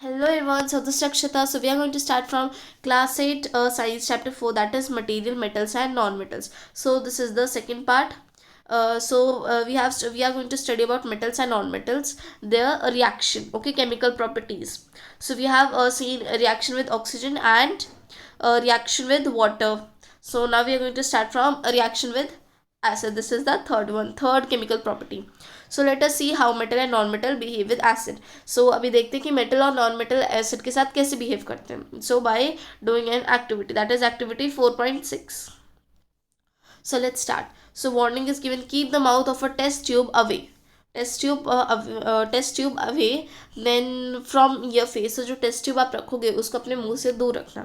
Hello everyone, so this is Akshata. So we are going to start from class 8 science chapter 4, that is material, metals and non-metals. So this is the second part. We are going to study about metals and non-metals, their reaction, okay, chemical properties. So we have seen a reaction with oxygen and a reaction with water. So now we are going to start from a reaction with acid. This is the third one, third chemical property. So let us see how metal and non-metal behave with acid. So अभी देखते हैं कि metal और non-metal acid के साथ कैसे behave करते हैं. So by doing an activity, that is activity 4.6. So let's start. So warning is given: keep the mouth of a test tube away. Test tube away then from your face. तो जो test tube आप रखोगे उसको अपने मुंह से दूर रखना.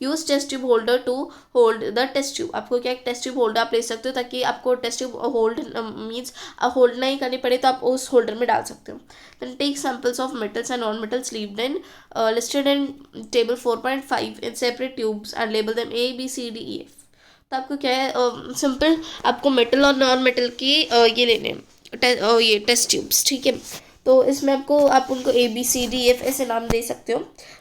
Use test tube holder to hold the test tube. आपको क्या एक टेस्ट ट्यूब होल्डर आप ले सकते हो ताकि आपको test tube hold means hold नहीं करनी पड़े, तो आप उस होल्डर में डाल सकते हो. Then take samples of metals and non metals listed in table 4.5 in separate tubes and label them ABCDEF. तो आपको क्या है, सिंपल आपको मेटल और नॉन मेटल की ये लेने हैं, ये टेस्ट ट्यूब्स, ठीक है. तो इसमें आप उनको ABCDEF ऐसे नाम दे सकते हो.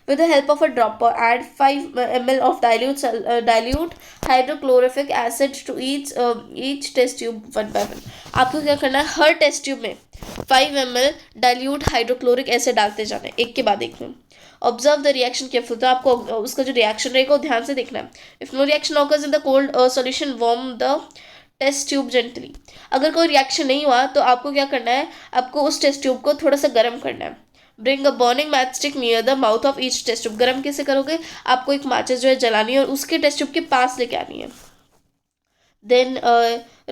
With the help of a dropper add 5 ml of dilute hydrochloric acid to each test tube one by one. आपको क्या करना है, हर टेस्ट ट्यूब में 5 ml डाइल्यूट हाइड्रोक्लोरिक एसिड डालते जाना है, एक के बाद एक में. Observe the reaction careful. तो आपको उसका जो रिएक्शन रहेगा वो ध्यान से देखना है. If no reaction occurs in the cold solution warm the test tube gently. अगर कोई रिएक्शन नहीं हुआ तो आपको क्या करना है, आपको उस टेस्ट ट्यूब को थोड़ा सा गर्म करना है. Bring a burning matchstick near the mouth of each test tube. गर्म कैसे करोगे, आपको एक माचिस जो है जलानी है और उसके टेस्ट ट्यूब के पास लेके आनी है. Then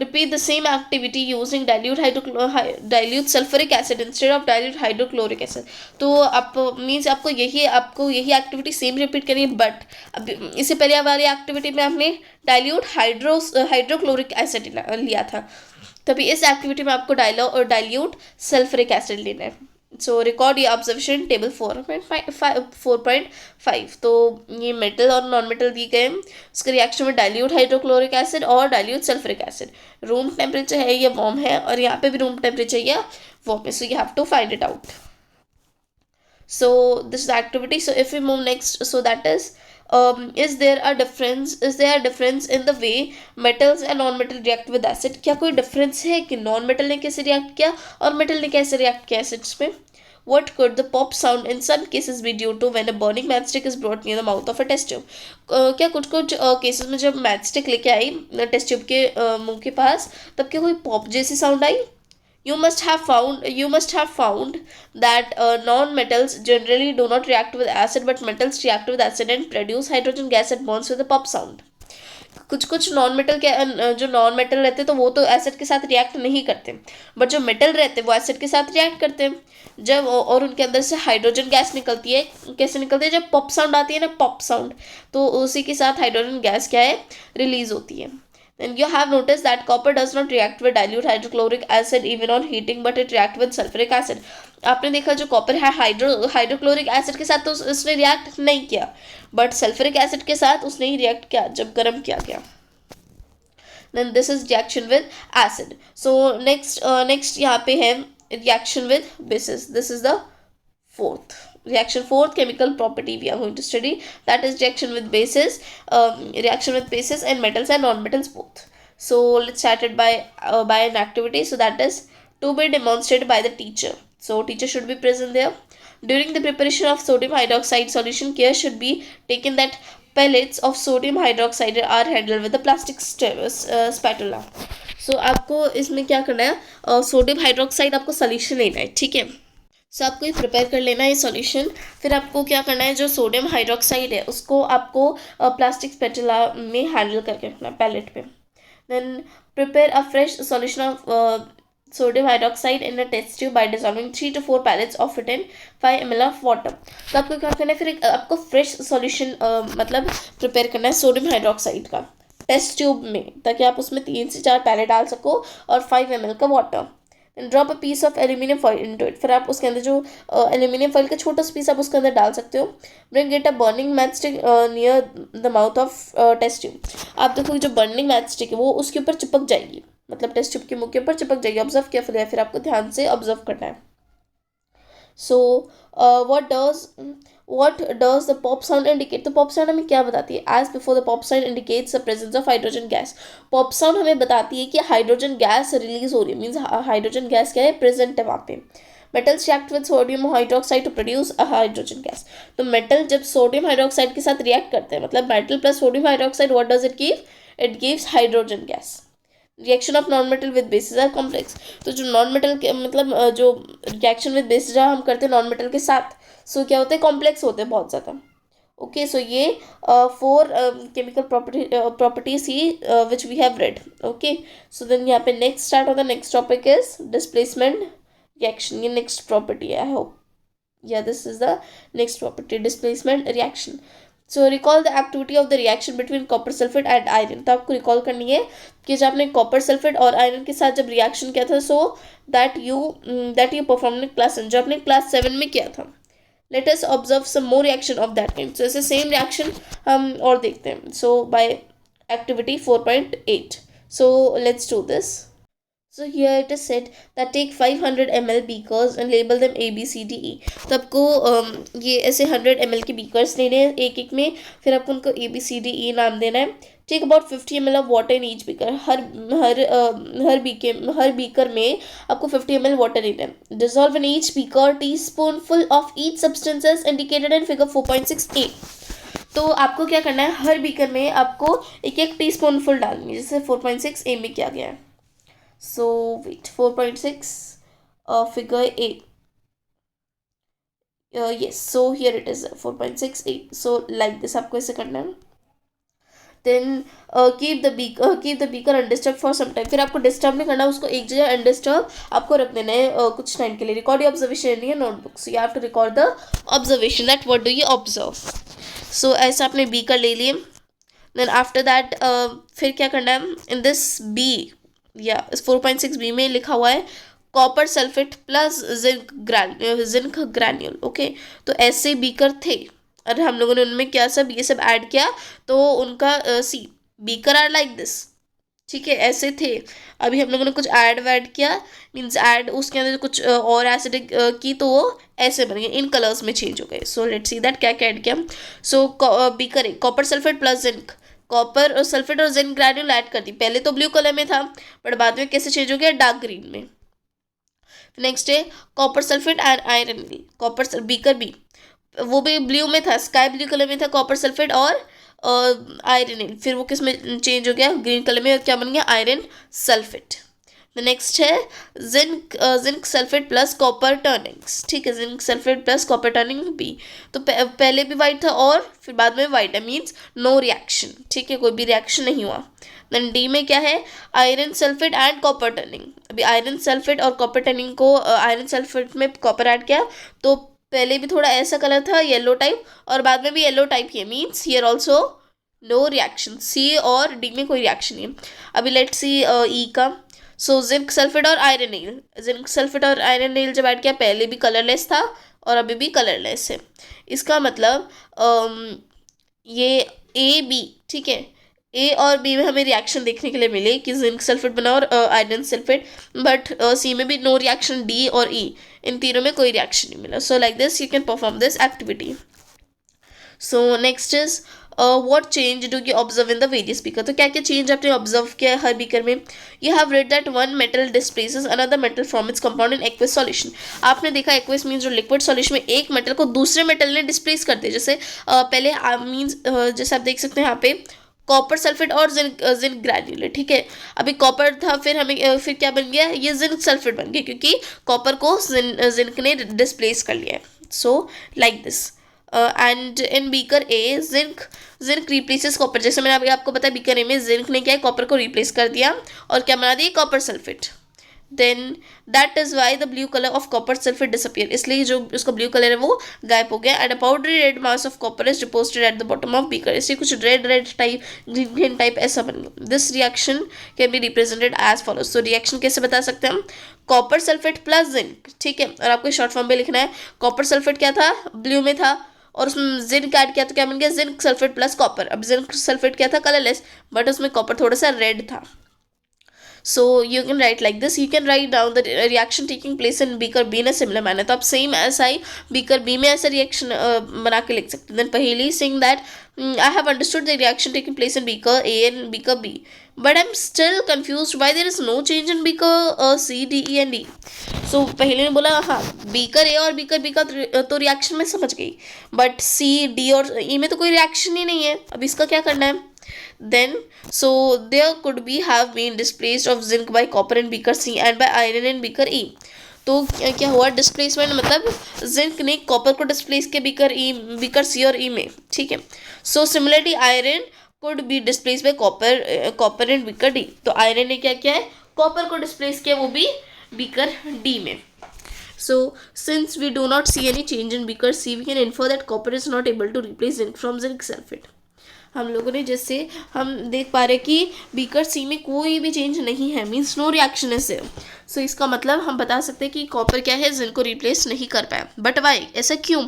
repeat the same activity using dilute sulfuric acid instead of dilute hydrochloric acid. तो आप मीन्स आपको यही एक्टिविटी सेम रिपीट करनी है, बट अब इससे पहले वाली एक्टिविटी में आपने डाइल्यूट हाइड्रोक्लोरिक एसिड लिया था, तभी इस एक्टिविटी में आपको डाइल्यूट सल्फरिक एसिड लेना है. सो रिकॉर्ड ये ऑब्जर्वेशन टेबल 4.5. तो ये मेटल और नॉन मेटल दिए गए हैं, उसके रिएक्शन में डाइल्यूट हाइड्रोक्लोरिक एसिड और dilute sulphuric acid. Room temperature है या वार्म है, और यहाँ पे भी रूम टेम्परेचर या वार्म है. So you have to find it out. So this is the activity. So if we move next, so that is there a difference in the way metals and non-metal react with acid. क्या कोई difference है कि non-metal ने कैसे react किया और metal ने कैसे react किया acids में. What could the pop sound in some cases be due to when a burning matchstick is brought near the mouth of a test tube. क्या कुछ केसेस में जब मैचस्टिक लेके आई टेस्ट ट्यूब के मुंह के पास, तब क्या कोई पॉप जैसी sound I. You must have found that non-metals generally do not react with acid, but metals react with acid and produce hydrogen gas that burns with a pop sound. कुछ non metal के जो non metal रहते हैं तो वो तो acid के साथ रिएक्ट नहीं करते, बट जो मेटल रहते हैं वो एसिड के साथ रिएक्ट करते हैं जब, और उनके अंदर से हाइड्रोजन गैस निकलती है. कैसे निकलती है, जब पॉप साउंड आती है ना, पॉप साउंड, तो उसी के साथ हाइड्रोजन गैस क्या है, रिलीज होती है. Then you have noticed that copper does not react with dilute hydrochloric acid even on heating, but it react with sulfuric acid. आपने देखा जो कॉपर है हाइड्रोक्लोरिक एसिड के साथ तो उसने रिएक्ट नहीं किया, बट सल्फ्यूरिक एसिड के साथ उसने ही रिएक्ट किया जब गर्म किया गया. Then this is reaction with acid. So next यहाँ पे है reaction with bases. This is the fourth chemical property we are going to study, that is reaction with bases and metals and non-metals both. So let's start it by an activity. So that is to be demonstrated by the teacher. So teacher should be present there. During the preparation of sodium hydroxide solution, care should be taken that pellets of sodium hydroxide are handled with a plastic spatula. So आपको इसमें क्या करना है, sodium hydroxide आपको solution लेना है, ठीक है. सो आपको ये प्रिपेयर कर लेना है सॉल्यूशन. फिर आपको क्या करना है, जो सोडियम हाइड्रोक्साइड है उसको आपको प्लास्टिक स्पैटुला में हैंडल करके रखना है पैलेट पे. Then prepare a fresh solution of sodium hydroxide in a test tube by dissolving 3 to 4 pellets of it in 5 ml of water. तो आपको क्या करना है, फिर आपको फ्रेश सॉल्यूशन मतलब प्रिपेयर करना है सोडियम हाइड्रोक्साइड का टेस्ट ट्यूब में, ताकि आप उसमें 3 से 4 पैलेट डाल सको और 5 ml का water. Drop a piece of aluminium foil into it. फिर आप उसके अंदर जो एल्यूमिनियम फॉइल का छोटा सा पीस आप उसके अंदर डाल सकते हो. Bring it a burning matchstick near the mouth of test tube. आप देखो जो बर्निंग मैच स्टिक है वो उसके ऊपर चिपक जाएगी, मतलब टेस्ट ट्यूब के मुंह के ऊपर चिपक जाएगी. ऑब्जर्व केयरफुली है, फिर आपको ध्यान से ऑब्जर्व करना है. सो what does the pop sound indicate? तो pop sound हमें क्या बताती है? As before, the pop sound indicates the presence of hydrogen gas. pop sound हमें बताती है कि हाइड्रोजन गैस रिलीज हो रही है, मीन्स हाइड्रोजन गैस क्या है, प्रेजेंट है वहाँ पे. Metals react with sodium hydroxide to produce a hydrogen gas. तो मेटल जब सोडियम हाइड्रोक्साइड के साथ रिएक्ट करते हैं, मतलब metal plus sodium hydroxide, what does it give? It gives hydrogen gas. Reaction of non metal with basis are complex. तो जो non metal के मतलब जो रिएक्शन विद बेसिस जहाँ हम करते हैं नॉन मेटल के साथ, सो क्या होते हैं, कॉम्प्लेक्स होते हैं बहुत ज़्यादा. ओके, सो ये 4 केमिकल प्रॉपर्टीज ही which we have read. Okay, so then यहाँ पे नेक्स्ट स्टार्ट होता है. Next topic is displacement reaction. ये नेक्स्ट प्रॉपर्टी है, I hope. Yeah, this is the next property, displacement reaction. So recall the activity of the reaction between copper sulfate and iron. तो आपको recall करनी है कि जब आपने कॉपर सल्फेट और आयरन के साथ जब रिएक्शन किया था, so that you perform in class 7, जो आपने क्लास 7 में किया था. Let us observe some more reaction of that kind. So ऐसे सेम रिएक्शन हम और देखते हैं. So by activity 4.8. So let's do this. So here it is said that take 500 ml beakers and label them A B C D E. तो आपको ये ऐसे 100 ml के beakers लेने हैं एक एक में, फिर आपको उनको A B C D E नाम देना है. Take about 50 ml of water in each beaker. हर बीकर में आपको 50 ml वाटर लेना है. Dissolve in each beaker tea spoonful of each substances indicated in figure 4.6a. तो आपको क्या करना है, हर बीकर में आपको एक एक टी स्पूनफुल डालनी है, जैसे 4.6a में किया गया है. So wait, 4.6 figure A. Yes, so here it is 4.68. So like this आपको ऐसे करना है. Then keep the beaker undisturbed for some time. फिर आपको डिस्टर्ब नहीं करना, उसको एक जगह अनडिस्टर्ब आपको रख देना है कुछ टाइम के लिए. Record your observation in your notebook. So you have to record the observation, that what do you observe. So ऐसा आपने बीकर ले लिए. देन आफ्टर दैट फिर क्या करना है, इन दिस बी या 4.6b में लिखा हुआ है copper sulphate plus zinc granule. Okay, तो ऐसे बीकर थे और हम लोगों ने उनमें क्या सब ये सब ऐड किया, तो उनका सी बीकर आर लाइक दिस. ठीक है, ऐसे थे. अभी हम लोगों ने कुछ ऐड किया, मीन्स ऐड उसके अंदर कुछ और एसिडिक की, तो वो ऐसे बन गए, इन कलर्स में चेंज हो गए. सो लेट्स सी दैट क्या क्या ऐड किया. सो बीकर है copper sulphate plus zinc. Copper और सल्फेट और जिंक ग्रैन्यूल ऐड कर दी. पहले तो ब्लू कलर में था, बट बाद में कैसे चेंज हो गया, डार्क ग्रीन में. नेक्स्ट है copper sulphate and iron. Copper beaker B, वो भी ब्लू में था, स्काई ब्लू कलर में था कॉपर सल्फेट और आयरन. फिर वो किस में चेंज हो गया, ग्रीन कलर में, और क्या बन गया, आयरन सल्फेट. नेक्स्ट है zinc sulphate plus copper turnings. ठीक है, zinc sulphate plus copper turning B. तो पहले भी वाइट था और फिर बाद में वाइट है, मीन्स नो रिएक्शन. ठीक है, कोई भी रिएक्शन नहीं हुआ. देन डी में क्या है, iron sulphate and copper turning. अभी आयरन सल्फेट और कॉपर टर्निंग को आयरन सल्फेट में कॉपर ऐड किया, तो पहले भी थोड़ा ऐसा कलर था येलो टाइप और बाद में भी येलो टाइप ही है, means here also no reaction. C और डी में कोई रिएक्शन नहीं है. अभी लेट सी ई का. सो जिंक सल्फेट और आयरन नील. जिंक सल्फेट और आयरन नील जब ऐड किया, पहले भी कलरलेस था और अभी भी कलरलेस है. इसका मतलब ये ए बी, ठीक है, ए और बी में हमें रिएक्शन देखने के लिए मिले कि जिंक सल्फेट बना और आयरन सल्फेट, बट सी में भी नो रिएक्शन. डी और ई, इन तीनों में कोई रिएक्शन नहीं मिला. So like this you can perform this activity. So next is what change do you observe in the various beaker. तो क्या क्या चेंज आपने ऑब्जर्व किया है हर बीकर में. You have read that one metal displaces another metal from its compound in aqueous solution. आपने देखा aqueous means जो लिक्विड सॉल्यूशन में एक मेटल को दूसरे मेटल ने डिस्प्लेस कर दिया. जैसे पहले मीन्स जैसे आप देख सकते हैं यहाँ पे कॉपर सल्फेट और जिंक ग्रैन्यूल है. ठीक है, अभी कॉपर था, फिर हमें फिर क्या बन गया, ये जिंक सल्फेट बन गया क्योंकि कॉपर को जिंक ने डिस्प्लेस कर लिया है. So like this. And in beaker A zinc replaces copper. जैसे मैंने अभी आपको बताया, बीकर ए में जिंक ने क्या है, कॉपर को रिप्लेस कर दिया और क्या बना दिया, copper sulphate. Then that is why the blue colour of copper sulphate disappear. इसलिए जो उसका ब्लू कलर है वो गायब हो गया. And a powdery red mass of copper is deposited at the bottom of beaker. इसलिए कुछ रेड टाइप, ग्रीन टाइप ऐसा बन गया. This reaction can be represented as follows. तो रिएक्शन कैसे बता सकते हैं हम, कॉपर सल्फेट प्लस जिंक. ठीक है, और आपको शॉर्ट फॉर्म में लिखना है. कॉपर सल्फेट क्या था, ब्लू में था, और उसमें जिंक ऐड किया तो क्या बन गया, जिंक सल्फेट प्लस कॉपर. अब जिंक सल्फेट क्या था, कलरलेस, बट उसमें कॉपर थोड़ा सा रेड था. So you can write like this. You can write down the reaction taking place in beaker B in a similar manner. तो आप same ऐसा ही beaker B में ऐसा रिएक्शन बना के लिख सकते हैं. Then पहली saying that I have understood the reaction taking place in beaker A and beaker B, but I'm still confused why there is no change in beaker C, D, E and D. So पहले ने बोला हाँ beaker A और beaker B का तो reaction में समझ गई, but C, D और E में तो कोई रिएक्शन ही नहीं है. अब इसका क्या करना है? Then so there could be have been displaced of zinc by copper in beaker C and by iron in beaker E. तो क्या हुआ डिस्प्लेसमेंट, मतलब जिंक ने कॉपर को डिस्प्लेस किया बीकर सी और ई में. ठीक है. So similarly iron could be displace bye copper and beaker D. तो आयरन ने क्या किया है? कॉपर को डिस्प्लेस किया, वो भी बीकर डी में. So since we do not see any change in beaker C, we can infer that copper is not able to replace zinc from zinc sulfate. हम लोगों ने जैसे हम देख पा रहे कि बीकर सी में कोई भी चेंज नहीं है, means no reaction is there. So इसका मतलब हम बता सकते हैं कि कॉपर क्या है, जिंक को रिप्लेस नहीं कर पाया. बट वाई, ऐसा क्यों?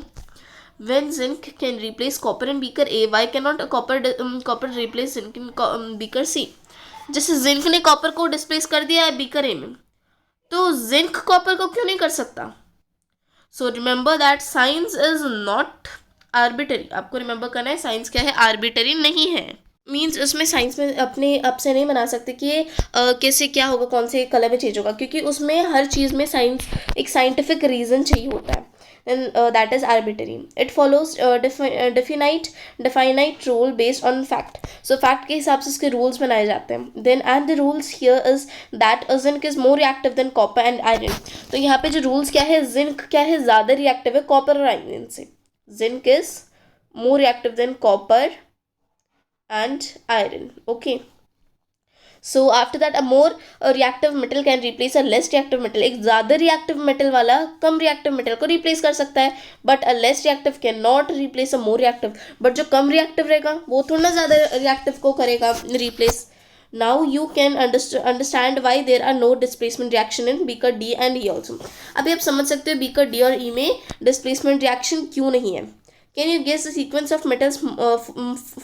When zinc can replace copper in beaker A, why can not copper replace zinc in beaker C? जैसे जिंक ने कॉपर को डिस्प्लेस कर दिया है बीकर ए में, तो जिंक कॉपर को क्यों नहीं कर सकता? So remember that science is not arbitrary. आपको रिमेंबर करना है साइंस क्या है, आर्बिटरी नहीं है. मीन्स उसमें साइंस में अपने आप से नहीं बना सकते कि ये कैसे क्या होगा, कौन से कलर में चेंज होगा, क्योंकि उसमें हर चीज़ में साइंस एक साइंटिफिक रीज़न चाहिए होता है. And that is arbitrary. It follows definite rule based on fact. So fact के हिसाब से उसके रूल्स बनाए जाते हैं. Then and the rules here is that zinc is more reactive than copper and iron. तो यहाँ पे जो रूल्स क्या है, जिंक क्या है, ज़्यादा रिएक्टिव है कॉपर और आयरन से. Zinc is more reactive than copper and iron. Okay. So after that, a more reactive metal can replace a less reactive metal. एक ज़्यादा reactive metal वाला कम reactive metal को replace कर सकता है, but a less reactive cannot replace a more reactive. But जो कम reactive रहेगा वो थोड़ा ना ज़्यादा reactive को करेगा replace. Now you can understand why there are no displacement reaction in beaker D and E also. अभी आप समझ सकते हो beaker D और E में displacement reaction क्यों नहीं है. Can you guess the sequence of metals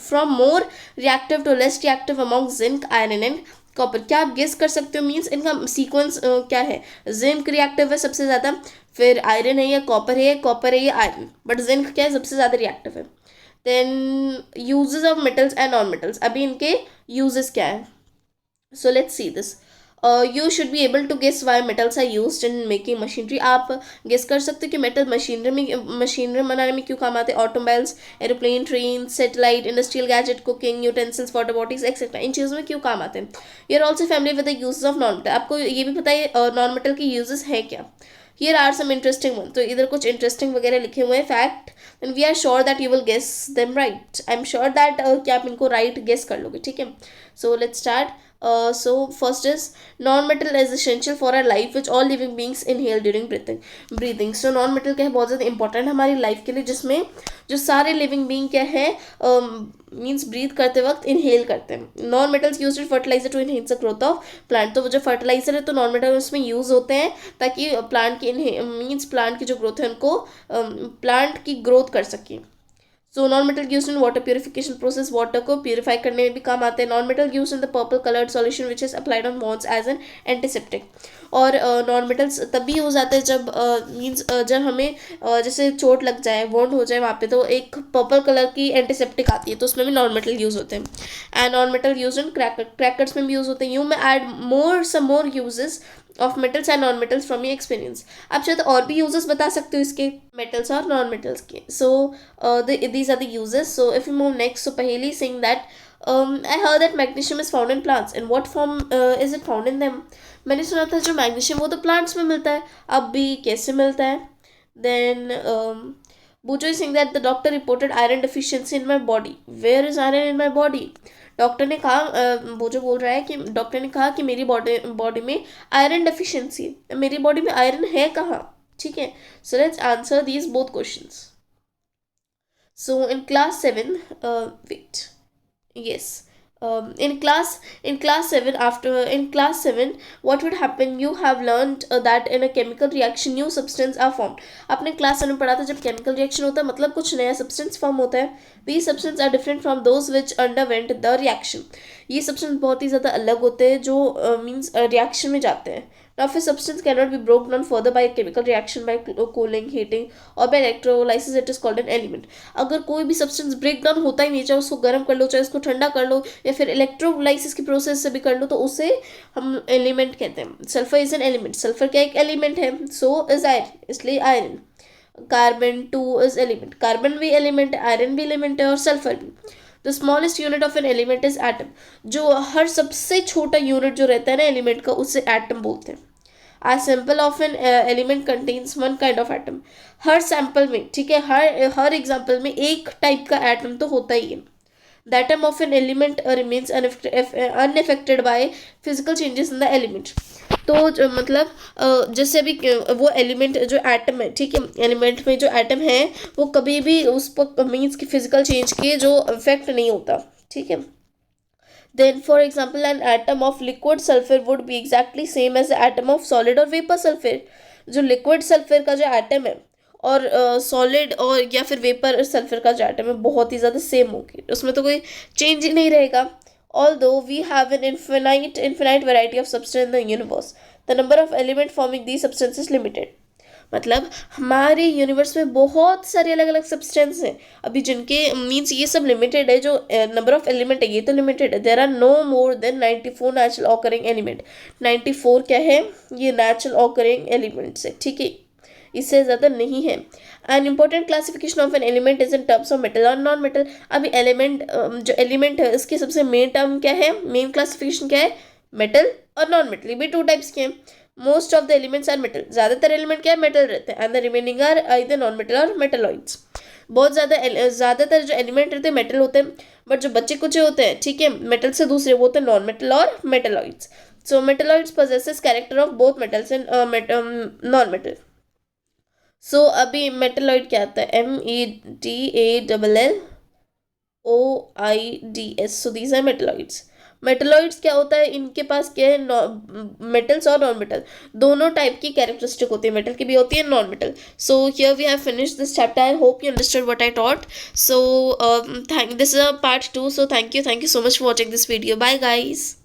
from more reactive to less reactive among zinc, iron and copper? क्या आप गेस कर सकते हो? मीन्स इनका सीक्वेंस क्या है? जिंक रिएक्टिव है सबसे ज़्यादा, फिर आयरन है या कॉपर है या आयरन, बट जिंक क्या है, सबसे ज़्यादा रिएक्टिव है. Then uses of metals and non metals. अभी इनके यूजेस क्या है? So let's see this. You should be able to guess why metals are used in making machinery. आप गेस कर सकते हो कि मेटल मशीनरी बनाने में क्यों काम आते हैं. Automobiles, aeroplane, train, satellite, industrial gadget, cooking utensils, water bottles etcetera, इन चीज़ों में क्यों काम आते हैं. You are also family with the uses of non metal. आपको ये भी पता है नॉन मेटल के यूजेस है क्या. Here are some interesting one. तो इधर कुछ इंटरेस्टिंग वगैरह लिखे हुए हैं fact, and we are sure that you will guess them right. I am sure that कि आप इनको राइट गेस कर लोगे. ठीक है. So let's start. So first is non-metal is essential for our life which all living beings inhale during breathing. So non-metal क्या है, बहुत ज़्यादा इंपॉर्टेंट हमारी लाइफ के लिए, जिसमें जो सारे लिविंग बींग क्या है मीन्स ब्रीथ करते वक्त इनहेल करते हैं. Non metals use it fertiliser to enhance the growth of plant. तो वो जो फर्टिलाइजर है तो नॉन मेटल उसमें यूज़ होते हैं ताकि प्लांट की मीन्स प्लांट की जो ग्रोथ है उनको प्लांट की ग्रोथ कर सके. So non metal use in water purification process. Water को प्योरीफाई करने में भी काम आते हैं. Non metal use in the purple coloured solution which is applied on wounds as an antiseptic. और नॉन मेटल्स तभी यूज आते हैं जब मीन्स जब हमें जैसे चोट लग जाए, वॉन्ड हो जाए वहाँ पे, तो एक पर्पल कलर की एंटीसेप्टिक आती है, तो उसमें भी नॉन मेटल यूज होते हैं. And non metal use in crackers में भी यूज होते हैं. You may add some more uses of metals and non metals from your experience. आप शायद और भी यूजेस बता सकते हो इसके मेटल्स और नॉन मेटल्स के. सो these are the uses. So if we move next, so पहली saying that I heard that magnesium is found in plants. In what form is it found in them? मैंने सुना था जो magnesium वो तो plants में मिलता है. अब भी कैसे मिलता है? Then Bujo is saying that the doctor reported iron deficiency in my body. Where is iron in my body? Doctor ने कहा, बोझो बोल रहा है कि डॉक्टर ने कहा कि मेरी बॉडी में आयरन डेफिशिएंसी, मेरी बॉडी में आयरन है कहाँ. ठीक है. So let's answer these both questions. So in class 7 wait, yes, In class 7 what would happen, you have learned that in a chemical reaction new substance are formed. आपने class 7 में पढ़ा था जब केमिकल रिएक्शन होता है मतलब कुछ नया सब्सटेंस फॉर्म होता है. These substances are different from those which underwent the reaction. ये सब्सटेंस बहुत ही ज़्यादा अलग होते हैं जो मीन्स रिएक्शन में जाते हैं. Now if a substance cannot be broken down further by a chemical reaction by cooling, heating or by electrolysis, it is called an element. अगर कोई भी सब्सटेंस ब्रेक डाउन होता ही नहीं, चाहे उसको गर्म कर लो, चाहे उसको ठंडा कर लो, या फिर इलेक्ट्रोलाइसिस की प्रोसेस से भी कर लो, तो उसे हम एलिमेंट कहते हैं. Sulphur is an element. Sulphur क्या एक एलिमेंट है. सो इज आयरन, इसलिए iron. Carbon 2 is element. Carbon भी एलिमेंट है, आयरन भी एलिमेंट है और सल्फर भी. The smallest unit of an element is atom. जो हर सबसे छोटा यूनिट जो रहता है ना एलिमेंट का, उसे एटम बोलते हैं. A sample of an element contains one kind of atom. Her sample में, ठीक है, हर एग्जाम्पल में एक टाइप का एटम तो होता ही है. The atom of an element remains unaffected by physical changes in the element. तो मतलब जैसे अभी वो एलिमेंट जो एटम है, ठीक है, एलिमेंट में जो एटम है वो कभी भी उस पर मीन्स की फिजिकल चेंज के जो इफेक्ट नहीं होता. ठीक है. Then for example an atom of liquid sulfur would be exactly same as the atom of solid or vapor sulfur. जो liquid sulfur का जो atom है और solid और या फिर vapor sulfur का जो atom है बहुत ही ज़्यादा सेम होगी, उसमें तो कोई चेंज ही नहीं रहेगा. Although we have an infinite variety of substance in the universe, the number of element forming these substances is limited. मतलब हमारे यूनिवर्स में बहुत सारे अलग अलग सब्सटेंस हैं अभी जिनके मीन्स ये सब लिमिटेड है. जो नंबर ऑफ एलिमेंट है ये तो लिमिटेड है. There are no more than 94 natural occurring element. 94 क्या है, ये नेचुरल ऑकरिंग एलिमेंट्स है. ठीक है, इससे ज़्यादा नहीं है. An important classification of an element is in terms of metal और नॉन मेटल. अभी एलिमेंट जो एलिमेंट है इसकी सबसे मेन टर्म क्या है, मेन क्लासिफिकेशन क्या है, मेटल और नॉन मेटल. ये भी 2 टाइप्स के हैं. Most of the elements are metal. ज़्यादातर एलिमेंट क्या है, मेटल रहते हैं. And the remaining are either non metal और मेटलॉइड्स. बहुत ज़्यादातर जो एलिमेंट रहते हैं मेटल होते हैं, बट जो बच्चे कुछ होते हैं, ठीक है, मेटल से दूसरे वो होते हैं नॉन मेटल और metalloids. So metalloids possesses character of both metals and non metal. So अभी मेटलॉइड क्या आता है, METALLOIDS. So these are metalloids. Metalloids क्या होता है, इनके पास क्या है, मेटल्स और नॉन मेटल दोनों टाइप की कैरेक्टरिस्टिक होती है. मेटल की भी होती है, non metal. So here we have finished this chapter. I hope you understood what I taught. So this is a part 2. So thank you so much for watching this video. Bye guys.